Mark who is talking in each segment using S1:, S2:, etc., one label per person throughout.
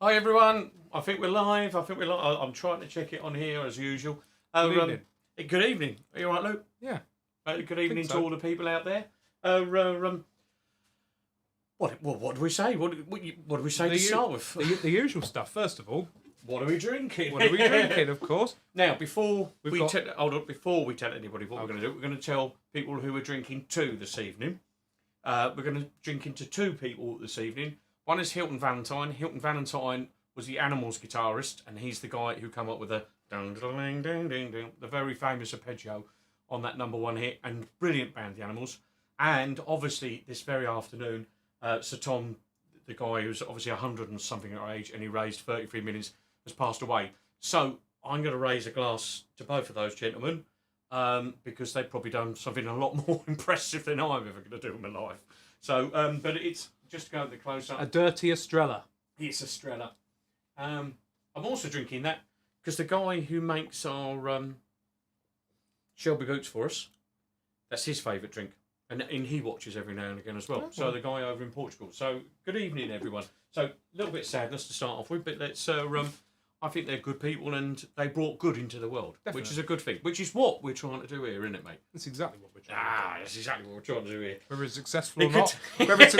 S1: Hi everyone, I think we're live. I'm trying to check it on here as usual.
S2: Good evening.
S1: Good evening. Are you all right, Luke?
S2: Yeah.
S1: Good evening to all the people out there. What do we say? What do we say to start with?
S2: The usual stuff. First of all,
S1: What are we drinking?
S2: what are we drinking? Of course.
S1: Now, before we tell anybody what we're going to do, we're going to tell people who we're drinking to this evening. We're going to drink into two people this evening. One is Hilton Valentine. Hilton Valentine was the Animals guitarist, and he's the guy who came up with the very famous arpeggio on that #1 hit, and brilliant band, the Animals. And obviously, this very afternoon, Sir Tom, the guy who's obviously 100 and something at our age, and he raised 33 million, has passed away. So I'm going to raise a glass to both of those gentlemen, because they've probably done something a lot more impressive than I'm ever going to do in my life. So, but it's just to go to the close up.
S2: A dirty Estrella.
S1: It's Estrella. I'm also drinking that because the guy who makes our Shelby Boots for us, that's his favourite drink. And he watches every now and again as well. So the guy over in Portugal. So good evening, everyone. So a little bit of sadness to start off with, but let's. I think they're good people and they brought good into the world, which is a good thing. Which is what we're trying to do here, isn't it, mate?
S2: That's exactly what we're trying to do.
S1: That's exactly what we're trying to do here.
S2: Whether it's successful or not, remains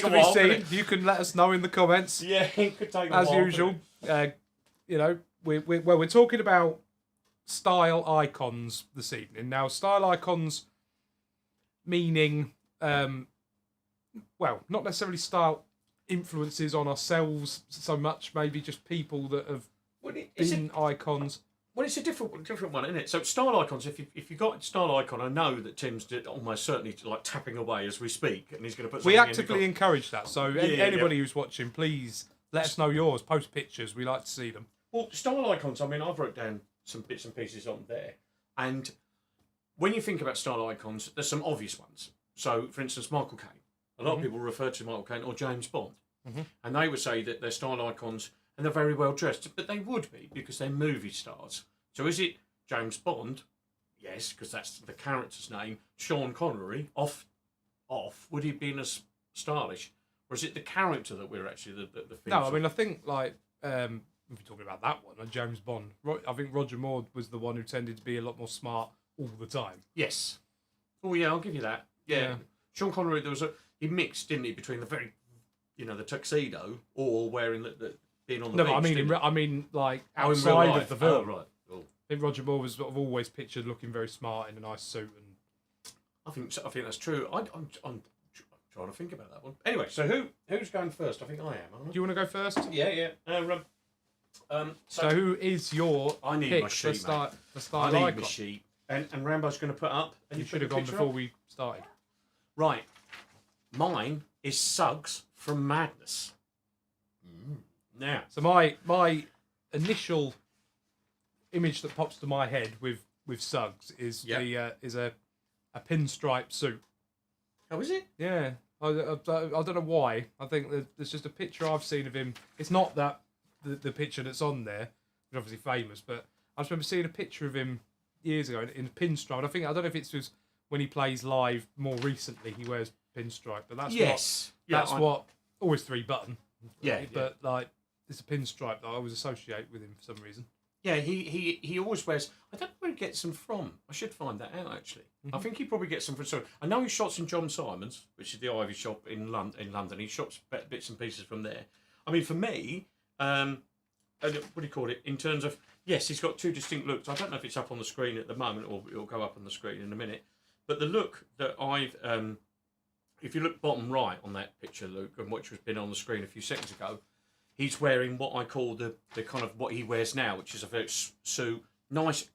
S2: to be seen. You can let us know in the comments.
S1: Yeah, it could take a
S2: as
S1: while,
S2: usual. We're talking about style icons this evening. Now, style icons meaning, not necessarily style influences on ourselves so much, maybe just people that have been icons.
S1: Well, it's a different one, isn't it? So style icons, if you got style icon, I know that Tim's almost certainly like tapping away as we speak, and he's going to put something
S2: We actively encourage that, so anybody who's watching, please let us know yours, post pictures, we like to see them.
S1: Well, style icons, I mean, I've wrote down some bits and pieces on there, and when you think about style icons, there's some obvious ones. So, for instance, Michael Caine. A lot of people refer to Michael Caine or James Bond, and they would say that they're style icons and they're very well dressed, but they would be because they're movie stars. So is it James Bond? Yes, because that's the character's name. Sean Connery, off. Would he have been as stylish? Or is it the character that we're actually the
S2: No, I mean, I think, like, if we're talking about that one, James Bond, I think Roger Moore was the one who tended to be a lot more smart all the time.
S1: Yes. Oh, yeah, I'll give you that. Yeah. Sean Connery, he mixed, didn't he, between the very, the tuxedo or wearing being on the beach.
S2: No, I mean, like, outside of the film.
S1: Oh, right. Oh.
S2: I think Roger Moore was sort of always pictured looking very smart in a nice suit. And
S1: I think that's true. I'm trying to think about that one. Anyway, so who's going first? I think I am, aren't I?
S2: Do you want to go first?
S1: Yeah.
S2: So who is your
S1: I need
S2: pick
S1: my sheet,
S2: for style
S1: I need
S2: icon?
S1: my sheet. And Rambo's going to put up. And
S2: You should have gone before we started.
S1: Right. Mine is Suggs from Madness. Now.
S2: So my initial image that pops to my head with Suggs is a pinstripe suit.
S1: Oh, is it?
S2: Yeah. I don't know why. I think there's just a picture I've seen of him. It's not that the picture that's on there, which is obviously famous, but I just remember seeing a picture of him years ago in pinstripe. And I don't know if it's just when he plays live more recently he wears pinstripe, but that's what always 3-button.
S1: Yeah.
S2: But like it's a pinstripe that I always associate with him for some reason.
S1: Yeah, he always wears. I don't know where he gets them from. I should find that out actually. I think he probably gets them from. So I know he shops in John Simon's, which is the Ivy shop in London. He shops bits and pieces from there. I mean, for me, what do you call it? In terms of yes, he's got two distinct looks. I don't know if it's up on the screen at the moment or it'll go up on the screen in a minute. But the look that I've, if you look bottom right on that picture, Luke, and which has been on the screen a few seconds ago. He's wearing what I call the kind of what he wears now, which is a very suit, nice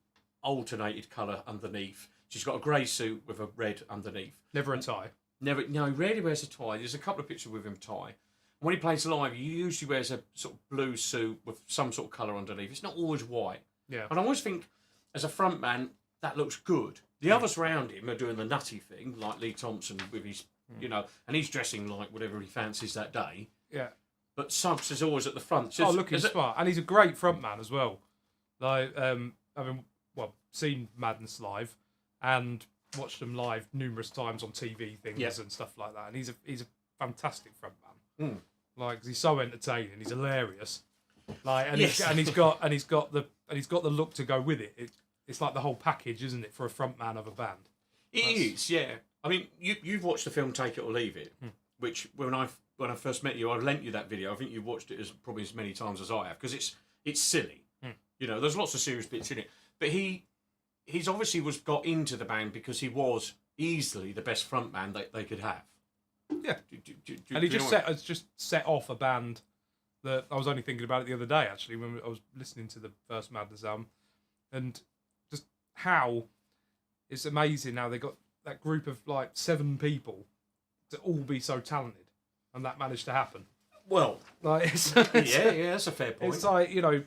S1: alternated colour underneath. She's got a grey suit with a red underneath.
S2: Never a tie.
S1: No, he rarely wears a tie. There's a couple of pictures with him tie. And when he plays live, he usually wears a sort of blue suit with some sort of colour underneath. It's not always white.
S2: Yeah.
S1: And I always think, as a frontman, that looks good. The others around him are doing the nutty thing, like Lee Thompson with his, and he's dressing like whatever he fancies that day.
S2: Yeah.
S1: But Suggs is always at the front. So
S2: looking smart. And he's a great frontman as well. Like, having, seen Madness live and watched them live numerous times on TV things and stuff like that. And he's a fantastic frontman. Like, 'cause he's so entertaining, he's hilarious. Like, and
S1: Yes.
S2: he's got the look to go with it. It's like the whole package, isn't it, for a frontman of a band?
S1: It is, yeah. I mean, you've watched the film Take It or Leave It, which when I first met you, I lent you that video. I think you've watched it probably as many times as I have, because it's silly. You know, there's lots of serious bits in it, but he's obviously got into the band because he was easily the best frontman they could have.
S2: Yeah, and he just set off a band that I was only thinking about it the other day, actually, when I was listening to the first Madness album, and just how it's amazing how they got that group of like 7 people to all be so talented, and that managed to happen.
S1: Well,
S2: like
S1: yeah, that's a fair point.
S2: It's like, you know,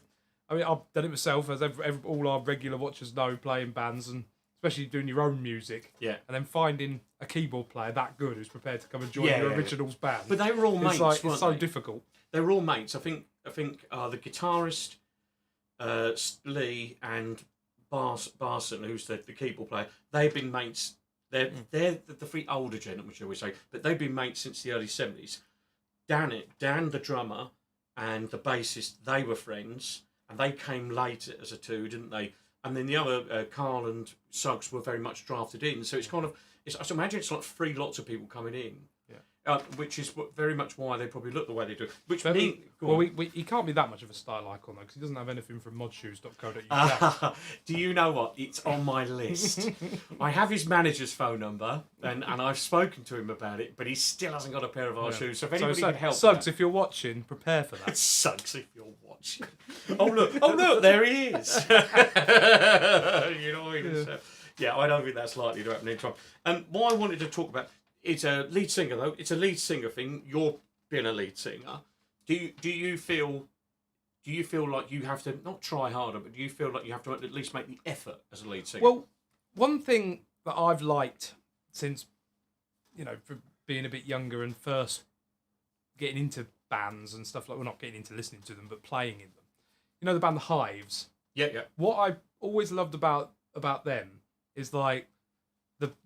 S2: I mean, I've done it myself, as all our regular watchers know, playing bands and especially doing your own music.
S1: Yeah.
S2: And then finding a keyboard player that good who's prepared to come and join your originals band.
S1: But they were all mates,
S2: weren't
S1: weren't
S2: it's so
S1: they?
S2: difficult.
S1: They were all mates. I think the guitarist Lee and Barson, who's the keyboard player, they've been mates. They're the 3 older gentlemen, shall we say, but they've been mates since the early 70s. Dan, the drummer, and the bassist, they were friends, and they came later as a 2, didn't they? And then the other, Carl and Suggs, were very much drafted in. So it's kind of, I imagine it's like 3 lots of people coming in. Yeah. Which is very much why they probably look the way they do. Which
S2: he can't be that much of a style icon, though, because he doesn't have anything from modshoes.co.uk.
S1: Do you know what? It's on my list. I have his manager's phone number, and I've spoken to him about it, but he still hasn't got a pair of our shoes. So if anybody can help,
S2: Suggs, if you're watching, prepare for that.
S1: Suggs, if you're watching. Oh look, there he is. You know what I mean? Yeah, I don't think that's likely to happen anytime. What I wanted to talk about. It's a lead singer, though. It's a lead singer thing. You're being a lead singer. Do you feel like you have to not try harder, but do you feel like you have to at least make the effort as a lead singer?
S2: Well, one thing that I've liked since, you know, for being a bit younger and first getting into bands and stuff like, well, not getting into listening to them, but playing in them. You know the band The Hives?
S1: Yeah.
S2: What I always loved about them is like,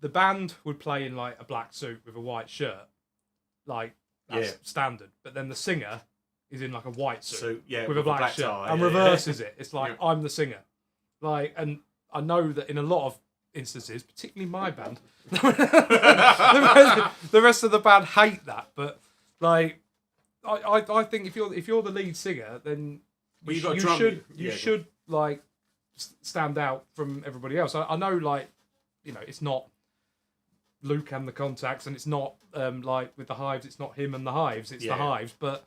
S2: the band would play in like a black suit with a white shirt, like that's standard. But then the singer is in like a white suit with a black shirt
S1: tie,
S2: and reverses it. It's like I'm the singer, like, and I know that in a lot of instances, particularly my band, the rest of the band hate that. But like, I think if you're the lead singer, then you should like stand out from everybody else. I know, like, you know, it's not Luke and the Contacts, and it's not like with the Hives, it's not him and the Hives, it's the Hives, but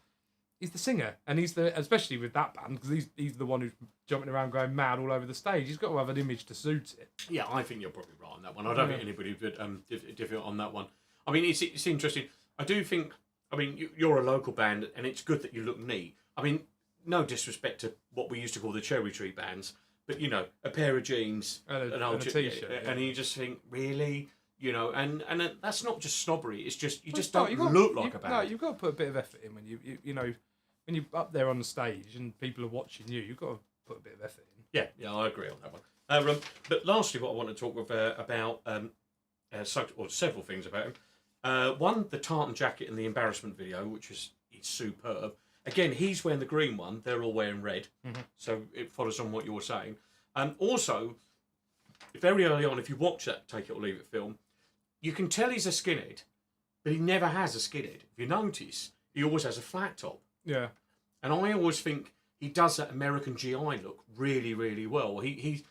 S2: he's the singer, and he's especially with that band, because he's the one who's jumping around going mad all over the stage. He's got to have an image to suit it.
S1: Yeah, I think you're probably right on that one. I don't think anybody would differ on that one. I mean, it's interesting. I do think, I mean, you're a local band, and it's good that you look neat. I mean, no disrespect to what we used to call the Cherry Tree bands, but, you know, a pair of jeans, an old
S2: t-shirt,
S1: and you just think, really? You know, and that's not just snobbery. It's just you don't look like a band.
S2: No, you've got to put a bit of effort in when you know, when you're up there on the stage and people are watching you. You've got to put a bit of effort in.
S1: Yeah, I agree on that one. But lastly, what I want to talk about several things about him. One, the tartan jacket in the embarrassment video, which is superb. Again, he's wearing the green one. They're all wearing red. Mm-hmm. So it follows on what you were saying. Also, very early on, if you watch that Take It or Leave It film, you can tell he's a skinhead, but he never has a skinhead. If you notice, he always has a flat top.
S2: Yeah.
S1: And I always think he does that American GI look really, really well. It's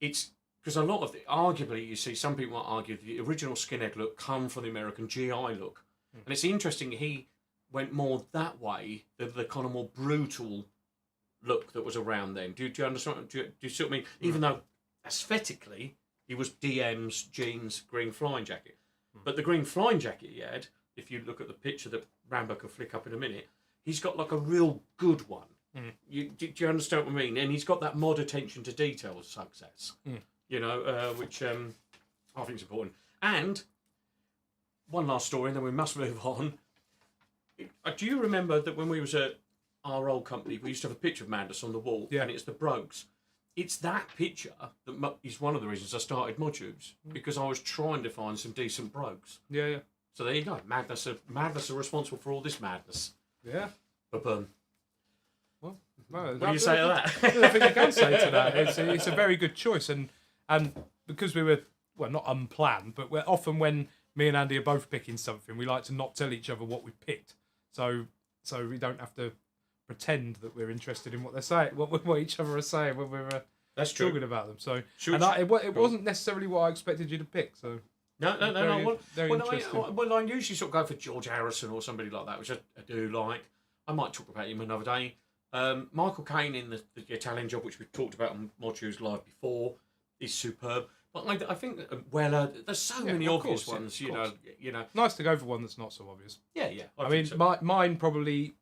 S1: because a lot of arguably, you see, some people might argue the original skinhead look come from the American GI look. Mm. And it's interesting, he went more that way, the kind of more brutal look that was around then. Do you understand? Do you see what I mean? Even though aesthetically he was DM's jeans, green flying jacket, but the green flying jacket he had, if you look at the picture that Rambo can flick up in a minute, he's got like a real good one. Do you understand what I mean? And he's got that mod attention to detail as Suggs has, you know, which I think is important. And one last story, and then we must move on. Do you remember that when we was at our old company, we used to have a picture of Madness on the wall, and it's the Brogues. It's that picture that is one of the reasons I started Modules, because I was trying to find some decent Brogues.
S2: Yeah.
S1: So there you go. Madness are responsible for all this madness.
S2: Yeah.
S1: Ba-bum.
S2: Well,
S1: what do you say to that?
S2: I think you can say to that. It's a very good choice, and because we were not unplanned, but we're often when me and Andy are both picking something, we like to not tell each other what we picked, so we don't have to pretend that we're interested in what they're saying, what each other are saying when we're
S1: That's true.
S2: talking about them. So it
S1: Cool.
S2: wasn't necessarily what I expected you to pick. So
S1: No.
S2: Very interesting.
S1: Well, I usually sort of go for George Harrison or somebody like that, which I do like. I might talk about him another day. Michael Caine in the Italian Job, which we've talked about on Mod Shoes Live before, is superb. But I think Weller, there's so many obvious ones, you know.
S2: Nice to go for one that's not so obvious.
S1: Yeah.
S2: I mean, so. Mine probably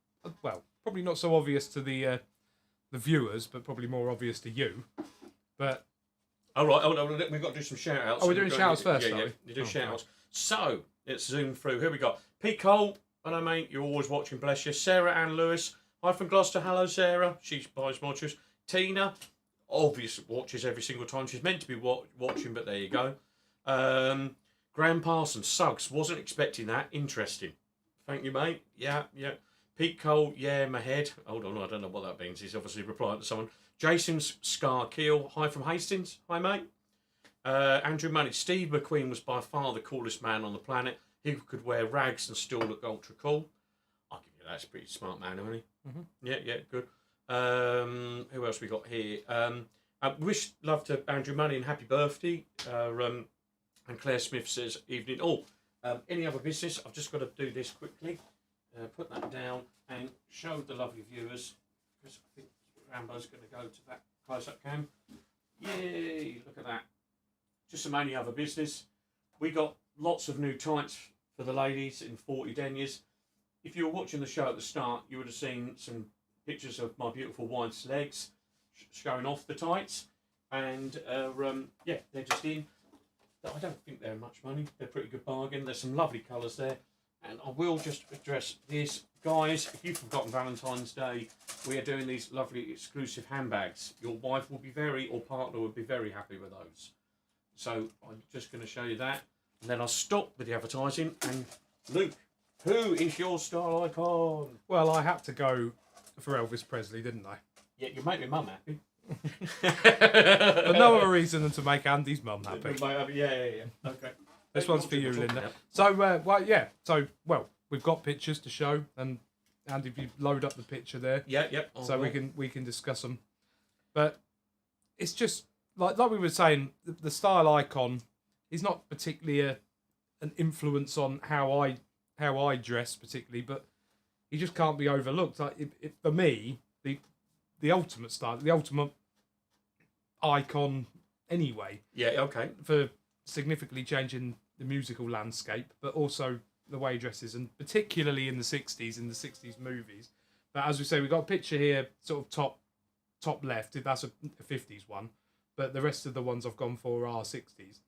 S2: not so obvious to the viewers, but probably more obvious to you. But
S1: all right, we've got to do some shout outs.
S2: Oh, we're doing shout outs first,
S1: yeah. You do shout outs. So let's zoom through. Here we go. Pete Cole, I know, mate, you're always watching, bless you. Sarah Ann Lewis, hi from Gloucester. Hello, Sarah. She buys Mod Shoes. Tina, obvious, watches every single time. She's meant to be watching, but there you go. Graham Parsons, Suggs, wasn't expecting that. Interesting. Thank you, mate. Yeah. Pete Cole, yeah, my head. Hold on, I don't know what that means. He's obviously replying to someone. Jason's Scar Keel, hi from Hastings. Hi, mate. Andrew Money, Steve McQueen was by far the coolest man on the planet. He could wear rags and still look ultra cool. I'll give you that. That's a pretty smart man, isn't he? Mm-hmm. Yeah, good. Who else we got here? Wish love to Andrew Money and happy birthday. And Claire Smith says evening. Any other business? I've just got to do this quickly. Put that down and show the lovely viewers, because I think Rambo's going to go to that close-up cam. Yay! Look at that. Just some only other business. We got lots of new tights for the ladies in 40 deniers. If you were watching the show at the start, you would have seen some pictures of my beautiful wife's legs showing off the tights, and they're just in. I don't think they're much money. They're a pretty good bargain. There's some lovely colours there. And I will just address this. Guys, if you've forgotten Valentine's Day, we are doing these lovely exclusive handbags. Your wife will be or partner will be very happy with those. So I'm just going to show you that. And then I'll stop with the advertising. And Luke, who is your style icon?
S2: Well, I had to go for Elvis Presley, didn't I?
S1: Yeah, you make my mum happy.
S2: For no other reason than to make Andy's mum happy.
S1: Yeah. Okay.
S2: This one's for you, Linda.
S1: About.
S2: So, we've got pictures to show, and Andy, if you load up the picture there, so we can discuss them. But it's just like we were saying, the style icon is not particularly an influence on how I dress particularly, but he just can't be overlooked. Like for me, the ultimate style, the ultimate icon, anyway.
S1: Yeah. Okay.
S2: For significantly changing the musical landscape, but also the way he dresses, and particularly in the 60s movies. But as we say, we've got a picture here, sort of top left. That's a 50s one, but the rest of the ones I've gone for are 60s.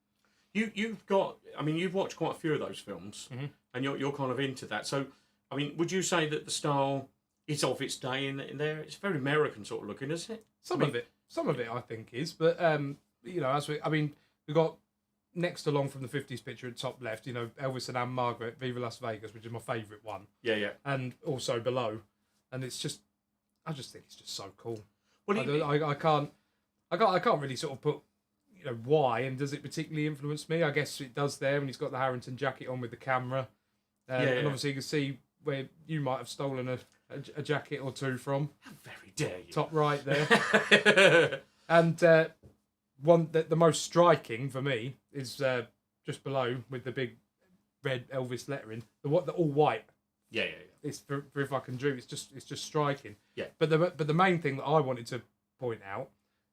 S1: You've got, I mean, you've watched quite a few of those films,
S2: mm-hmm.
S1: and you're kind of into that. So, I mean, would you say that the style is of its day in there? It's very American sort of looking, isn't it?
S2: Some of it I think is, but we've got next along from the 50s picture at top left, Elvis and Anne Margaret, Viva Las Vegas, which is my favourite one.
S1: Yeah.
S2: And also below, and I just think it's just so cool.
S1: Well,
S2: I can't really sort of put why, and does it particularly influence me? I guess it does there when he's got the Harrington jacket on with the camera, and obviously you can see where you might have stolen a jacket or two from.
S1: How very dare you!
S2: Top right there, and the most striking for me is just below with the big red Elvis lettering, the all white.
S1: Yeah.
S2: It's for If I Can Dream. It's just striking.
S1: Yeah.
S2: But the main thing that I wanted to point out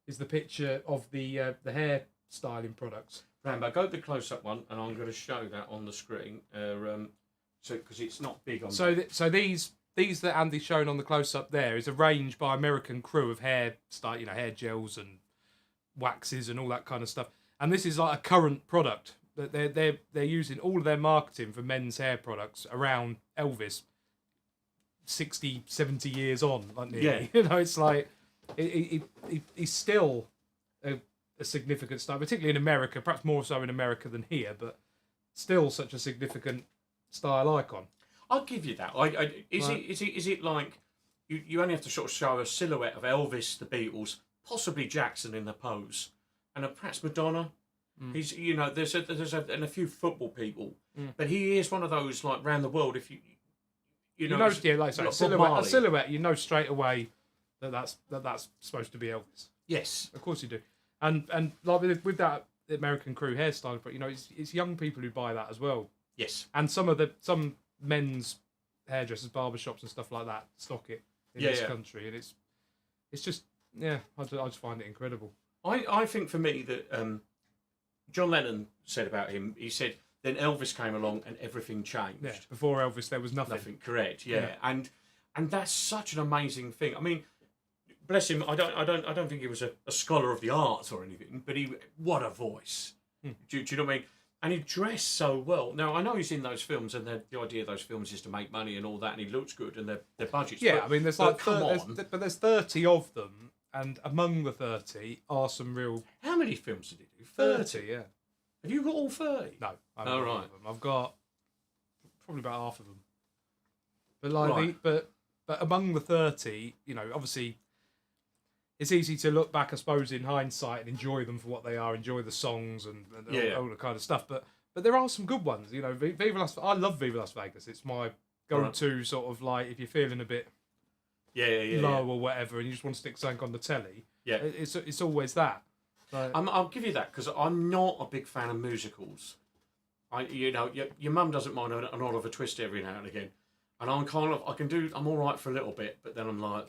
S2: is the picture of the hair styling products.
S1: Rambo, go to the close-up one, and I'm going to show that on the screen. Because it's not big on.
S2: So these that Andy's shown on the close-up there is a range by American Crew of hair hair gels and waxes and all that kind of stuff. And this is like a current product that they're using all of their marketing for men's hair products around Elvis 60, 70 years on. Like nearly.
S1: Yeah.
S2: It's like he's still a significant star, particularly in America, perhaps more so in America than here, but still such a significant style icon.
S1: I'll give you that. Is it like you only have to sort of show a silhouette of Elvis, the Beatles, possibly Jackson in the pose, and perhaps Madonna. He's there's and a few football people, but he is one of those like round the world. If you know
S2: like a silhouette, you know straight away that's supposed to be Elvis.
S1: Yes,
S2: of course you do. And like with that American Crew hairstyle, but it's young people who buy that as well.
S1: Yes,
S2: and some men's hairdressers, barbershops and stuff like that stock it in this country, and it's just I just find it incredible.
S1: I think for me that John Lennon said about him, he said, then Elvis came along and everything changed.
S2: Yeah, before Elvis there was nothing.
S1: Nothing, correct, yeah. And that's such an amazing thing. I mean, bless him, I don't think he was a scholar of the arts or anything, but what a voice. Do you know what I mean? And he dressed so well. Now, I know he's in those films, and the idea of those films is to make money and all that, and he looks good, and their budgets.
S2: Yeah, I mean, there's 30 of them, and among the 30 are some real...
S1: How many films did he do?
S2: 30, yeah.
S1: Have you got all 30?
S2: No. Oh, right. I've got probably about half of them. But like, but among the 30, obviously... It's easy to look back, I suppose, in hindsight and enjoy them for what they are, enjoy the songs and all the kind of stuff. But there are some good ones, I love Viva Las Vegas. It's my go-to sort of like if you're feeling a bit low or whatever, and you just want to stick something on the telly. Yeah, it's always that. Like,
S1: I'll give you that because I'm not a big fan of musicals. Your mum doesn't mind an Oliver Twist every now and again, and I'm all right for a little bit, but then I'm like,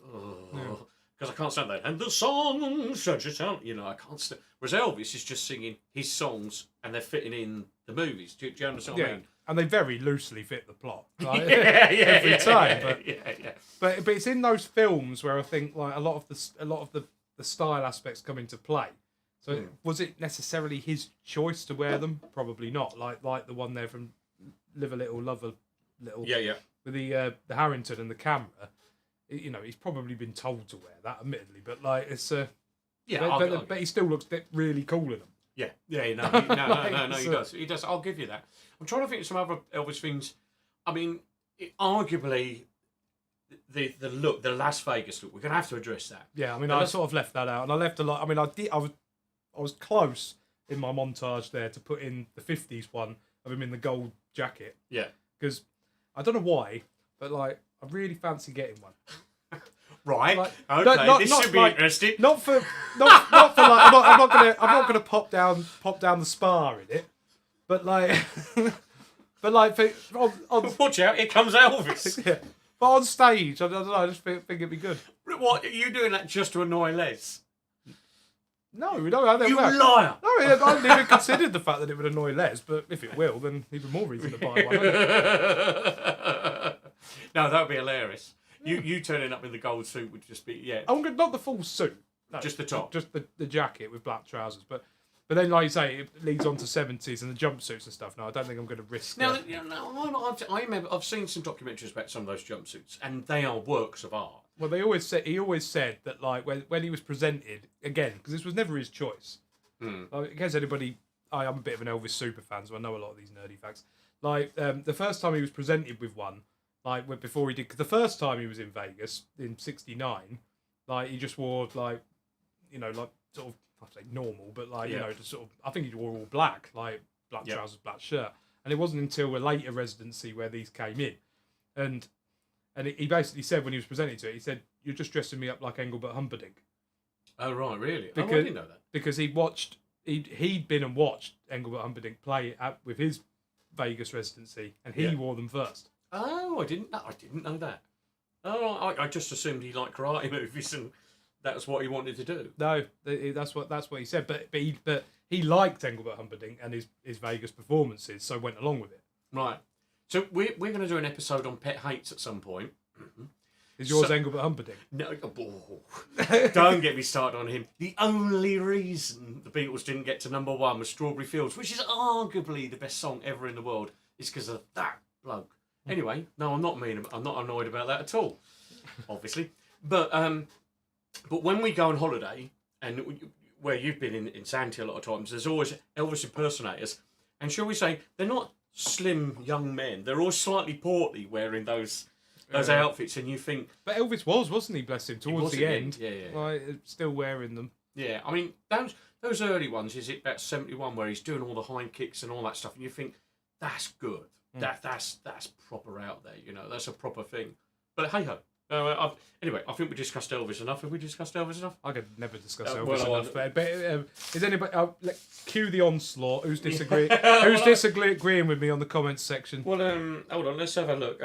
S1: because I can't stand that. And the song, such a sound, I can't stand. Whereas Elvis is just singing his songs and they're fitting in the movies. Do you understand what I mean?
S2: And they very loosely fit the plot. Right? Every time. But it's in those films where I think like a lot of the style aspects come into play. So was it necessarily his choice to wear them? Probably not. Like the one there from Live a Little, Love a Little. Yeah. With the Harrington and the camera. He's probably been told to wear that, admittedly, but like it's but he still looks really cool in them.
S1: No, he does. I'll give you that. I'm trying to think of some other Elvis things. I mean, arguably, the look, the Las Vegas look. We're gonna have to address that.
S2: Yeah, I mean, I sort of left that out, and I left a lot. I mean, I was close in my montage there to put in the '50s one of him in the gold jacket. Yeah, because I don't know why, but like. I really fancy getting one.
S1: Right. Like, okay. This should be interesting.
S2: Not for like I'm not gonna pop down the spar in it. But like on
S1: watch out, here comes Elvis.
S2: Yeah. But on stage, I don't know, I just think it'd be good.
S1: What, are you doing that just to annoy Les?
S2: No, I don't.
S1: You liar!
S2: No, I haven't even considered the fact that it would annoy Les, but if it will, then even more reason to buy one.
S1: No, that would be hilarious. You turning up in the gold suit would just be,
S2: Not the full suit. No,
S1: just the top.
S2: Just the jacket with black trousers. But then, like you say, it leads on to 70s and the jumpsuits and stuff. No, I don't think I'm going to risk
S1: I remember, I've seen some documentaries about some of those jumpsuits, and they are works of art.
S2: Well, he always said that, like, when he was presented, again, because this was never his choice. Like, in case anybody... I'm a bit of an Elvis super fan, so I know a lot of these nerdy facts. Like, the first time he was presented with one, like, before he did... Cause the first time he was in Vegas, in 69, like, he just wore, like, like, sort of, I'd say normal, but, like, just sort of... I think he wore all black, like, black trousers, black shirt. And it wasn't until a later residency where these came in. And he basically said, when he was presented to it, he said, "You're just dressing me up like Engelbert Humperdinck."
S1: Oh, right, really? I didn't know that.
S2: Because he'd been and watched Engelbert Humperdinck play with his Vegas residency, and he wore them first.
S1: Oh, I didn't know that. Oh, I just assumed he liked karate movies, and that's what he wanted to do.
S2: No, that's what he said. But he liked Engelbert Humperdinck and his Vegas performances, so went along with it.
S1: Right. So we're going to do an episode on pet hates at some point.
S2: Is yours Engelbert Humperdinck?
S1: No, don't get me started on him. The only reason the Beatles didn't get to number one was Strawberry Fields, which is arguably the best song ever in the world, is because of that bloke. Anyway, no, I'm not annoyed about that at all, obviously. But when we go on holiday, and where you've been in Santee a lot of times, there's always Elvis impersonators, and shall we say, they're not slim young men. They're all slightly portly wearing those outfits, and you think...
S2: But Elvis wasn't he, bless him, towards the end.
S1: Yeah.
S2: Like, still wearing them.
S1: Yeah, I mean, those early ones, is it about 71, where he's doing all the high kicks and all that stuff, and you think, that's good. That's proper out there, you know, that's a proper thing. But hey-ho. Anyway, I think we discussed Elvis enough. Have we discussed Elvis enough?
S2: I could never discuss Elvis enough. But is anybody... cue the onslaught. Who's disagreeing? Who's disagreeing with me on the comments section?
S1: Well, hold on. Let's have a look.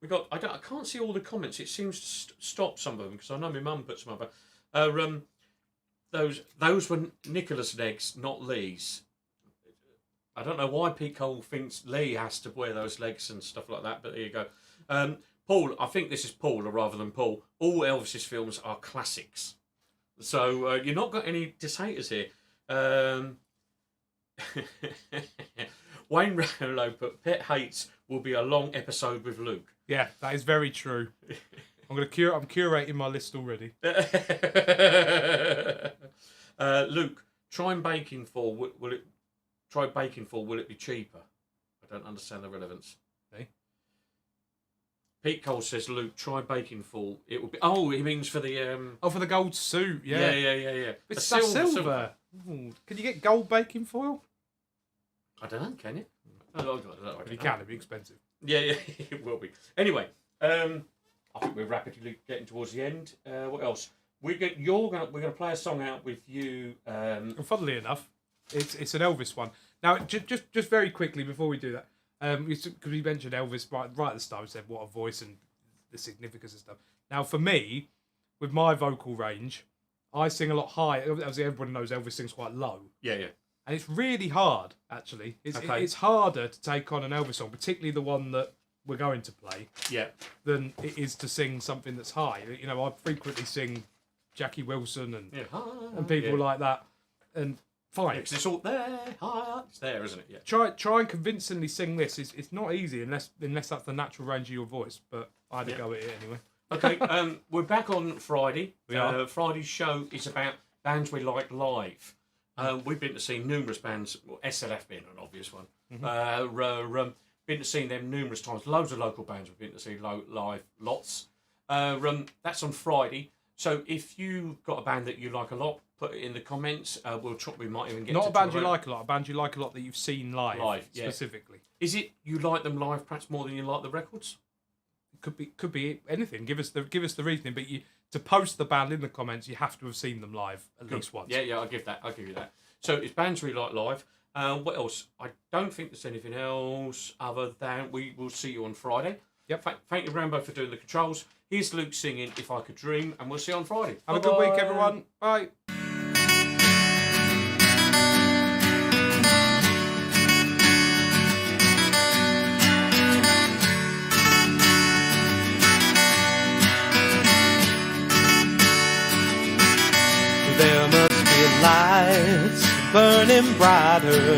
S1: We got. I can't see all the comments. It seems to stop some of them because I know my mum put some up. Those were Nicholas' legs, not Lee's. I don't know why Pete Cole thinks Lee has to wear those legs and stuff like that. But there you go. Paul, I think this is Paul rather than Paul. All Elvis's films are classics. So you've not got any dissators here. Wayne Rowlow put Pet Hates will be a long episode with Luke.
S2: Yeah, that is very true. I'm curating my list already.
S1: Luke, try baking for will it be cheaper? I don't understand the relevance.
S2: Hey?
S1: Pete Cole says, Luke, try baking full. It will be. Oh, he means for the
S2: for the gold suit. Yeah.
S1: Yeah.
S2: It's silver. Ooh, can you get gold baking foil?
S1: I don't know. Can you?
S2: You can. It'd be expensive.
S1: Yeah, it will be. Anyway, I think we're rapidly getting towards the end. What else? We're gonna play a song out with you.
S2: And funnily enough, it's an Elvis one. Now, just very quickly before we do that. Because we mentioned Elvis right at the start, we said what a voice and the significance and stuff. Now, for me, with my vocal range, I sing a lot higher. As everyone knows, Elvis sings quite low.
S1: Yeah.
S2: And it's really hard, actually. It's harder to take on an Elvis song, particularly the one that we're going to play, than it is to sing something that's high. You know, I frequently sing Jackie Wilson and people like that. And fine.
S1: Because it's all there, high, it's there, isn't it? Yeah.
S2: Try and convincingly sing this. It's not easy unless that's the natural range of your voice. But I had to go at it anyway.
S1: Okay, we're back on Friday.
S2: We are.
S1: Friday's show is about bands we like live. We've been to see numerous bands, well, SLF being an obvious one. Been to see them numerous times. Loads of local bands we've been to see live, lots. That's on Friday. So if you've got a band that you like a lot, put it in the comments. We might even get
S2: not a band you like a lot. A band you like a lot that you've seen live specifically.
S1: Is it you like them live perhaps more than you like the records?
S2: Could be anything. Give us the reasoning. But to post the band in the comments, you have to have seen them live at least once.
S1: Yeah. I'll give you that. So it's bands we like live. What else? I don't think there's anything else other than we will see you on Friday.
S2: Yep.
S1: Thank you, Rambo, for doing the controls. Here's Luke singing "If I Could Dream," and we'll see you on Friday.
S2: Have a good week, everyone. Bye.
S3: There must be lights burning brighter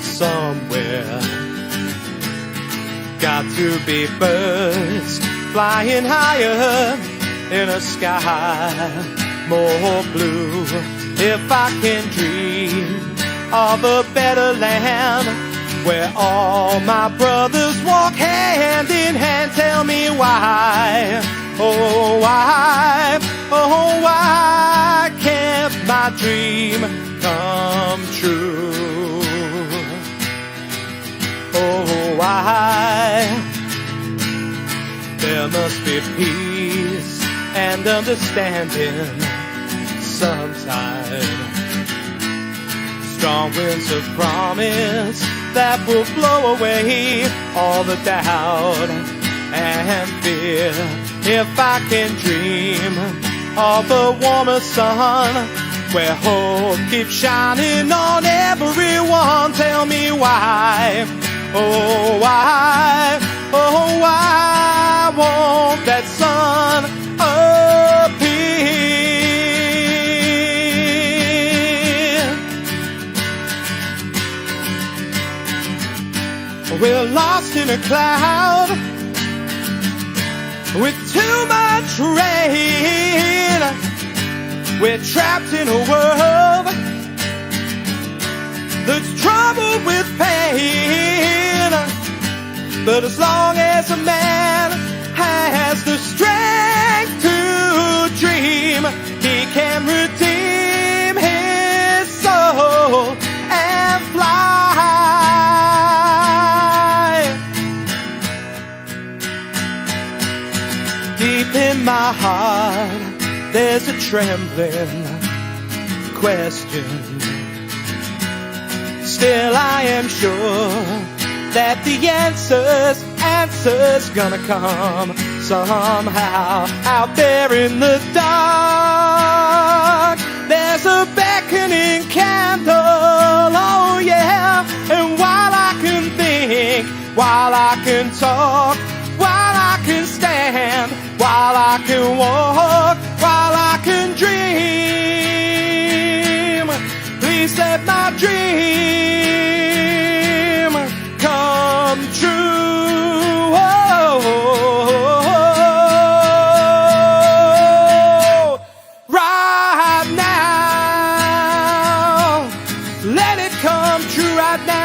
S3: somewhere. Got to be birds flying higher in a sky more blue. If I can dream of a better land where all my brothers walk hand in hand, tell me why, oh why can't my dream come true? Oh, why? There must be peace and understanding sometime. Strong winds of promise that will blow away all the doubt and fear. If I can dream of a warmer sun where hope keeps shining on everyone, tell me why, oh why won't that sun appear? We're lost in a cloud with too much rain. We're trapped in a world that's troubled with pain. But as long as a man has the strength to dream, he can redeem his soul and fly. Deep in my heart, there's a trembling question. Still I am sure that the answer's gonna come somehow. Out there in the dark, there's a beckoning candle, oh yeah. And while I can think, while I can talk, while I can stand, while I can walk, while I can dream, please let my dream come true. Right now, let it come true right now.